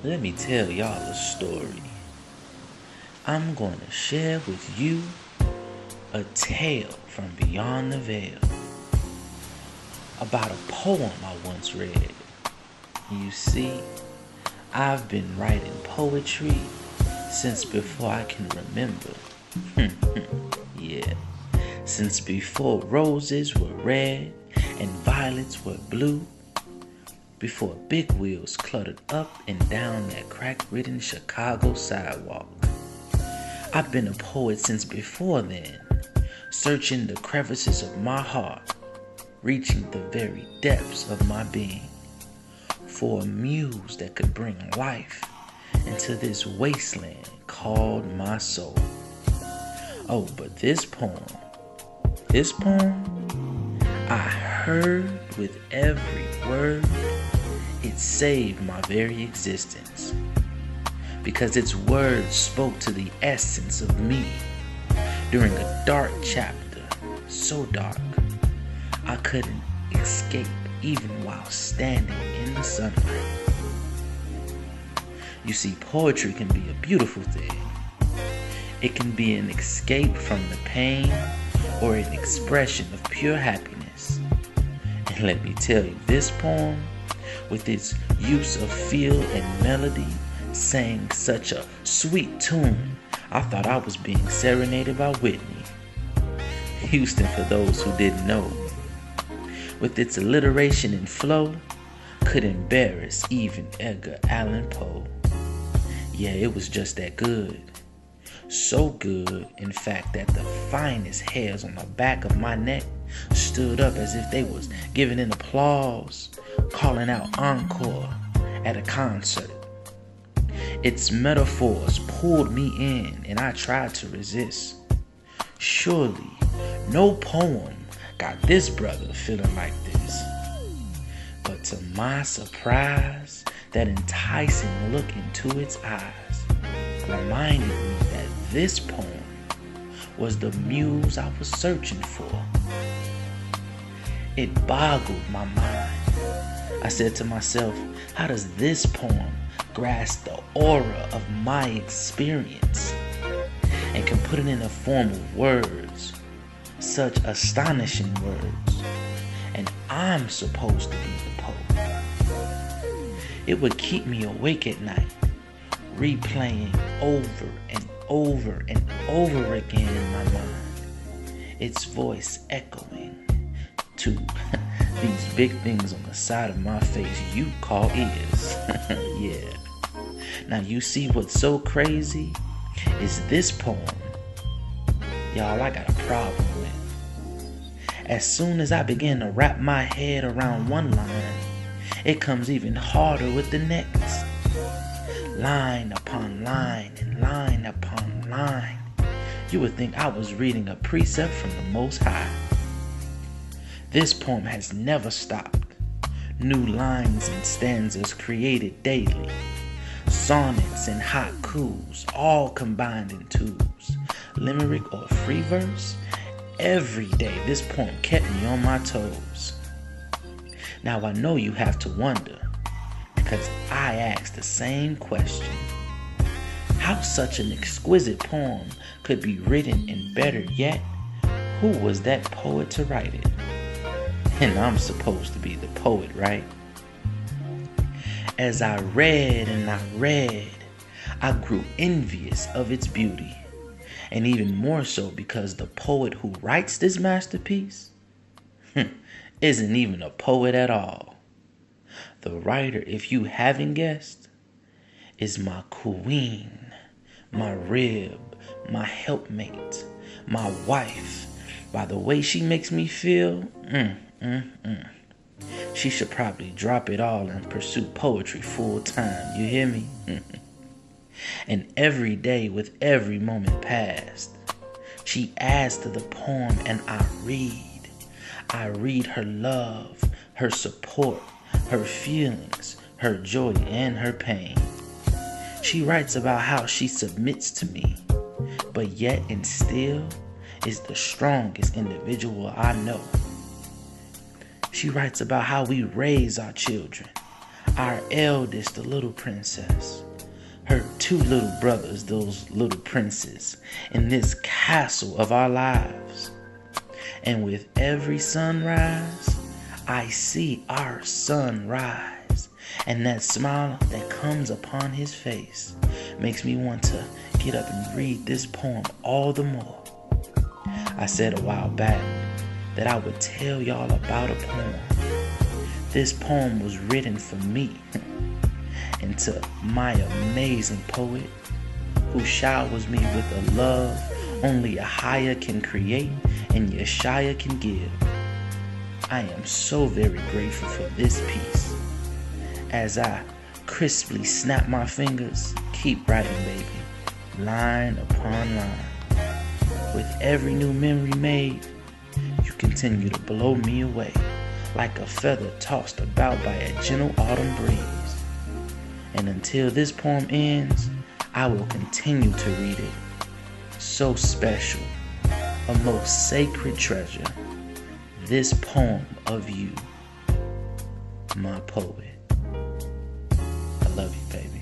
Let me tell y'all a story. I'm going to share with you a tale from beyond the veil about a poem I once read. You see, I've been writing poetry since before I can remember. Yeah, since before roses were red and violets were blue, before big wheels cluttered up and down that crack-ridden Chicago sidewalk. I've been a poet since before then, searching the crevices of my heart, reaching the very depths of my being, for a muse that could bring life into this wasteland called my soul. Oh, but this poem, I heard with every word. It saved my very existence, because its words spoke to the essence of me during a dark chapter, so dark I couldn't escape even while standing in the sunlight. You see, poetry can be a beautiful thing. It can be an escape from the pain or an expression of pure happiness. And let me tell you, this poem, with its use of feel and melody, sang such a sweet tune, I thought I was being serenaded by Whitney Houston, for those who didn't know. With its alliteration and flow, could embarrass even Edgar Allan Poe. Yeah, it was just that good. So good, in fact, that the finest hairs on the back of my neck stood up as if they was giving an applause, calling out encore at a concert. Its metaphors pulled me in, and I tried to resist. Surely, no poem got this brother feeling like this. But to my surprise, that enticing look into its eyes reminded me that this poem was the muse I was searching for. It boggled my mind. I said to myself, how does this poem grasp the aura of my experience and can put it in the form of words, such astonishing words, and I'm supposed to be the poet? It would keep me awake at night, replaying over and over and over again in my mind, its voice echoing to these big things on the side of my face you call ears. Yeah. Now you see what's so crazy is this poem, y'all, I got a problem with. As soon as I begin to wrap my head around one line, it comes even harder with the next. Line upon line and line upon line. You would think I was reading a precept from the Most High. This poem has never stopped. New lines and stanzas created daily. Sonnets and haikus, all combined in twos. Limerick or free verse. Every day this poem kept me on my toes. Now I know you have to wonder, because I asked the same question. How such an exquisite poem could be written, and better yet, who was that poet to write it? And I'm supposed to be the poet, right? As I read and I read, I grew envious of its beauty. And even more so because the poet who writes this masterpiece isn't even a poet at all. The writer, if you haven't guessed, is my queen, my rib, my helpmate, my wife. By the way she makes me feel, she should probably drop it all and pursue poetry full time. You hear me? And every day, with every moment past, she adds to the poem, and I read. I read her love, her support, her feelings, her joy, and her pain. She writes about how she submits to me, but yet and still is the strongest individual I know. She writes about how we raise our children, Our eldest, the little princess, her two little brothers, those little princes, in this castle of our lives. And with every sunrise, I see our son rise. And that smile that comes upon his face makes me want to get up and read this poem all the more. I said a while back that I would tell y'all about a poem. This poem was written for me and to my amazing poet who showers me with a love only a higher can create and Yeshaya can give. I am so very grateful for this piece. As I crisply snap my fingers, keep writing, baby, line upon line. With every new memory made, you continue to blow me away like a feather tossed about by a gentle autumn breeze. And until this poem ends, I will continue to read it. So special, a most sacred treasure, this poem of you, my poet. I love you, baby.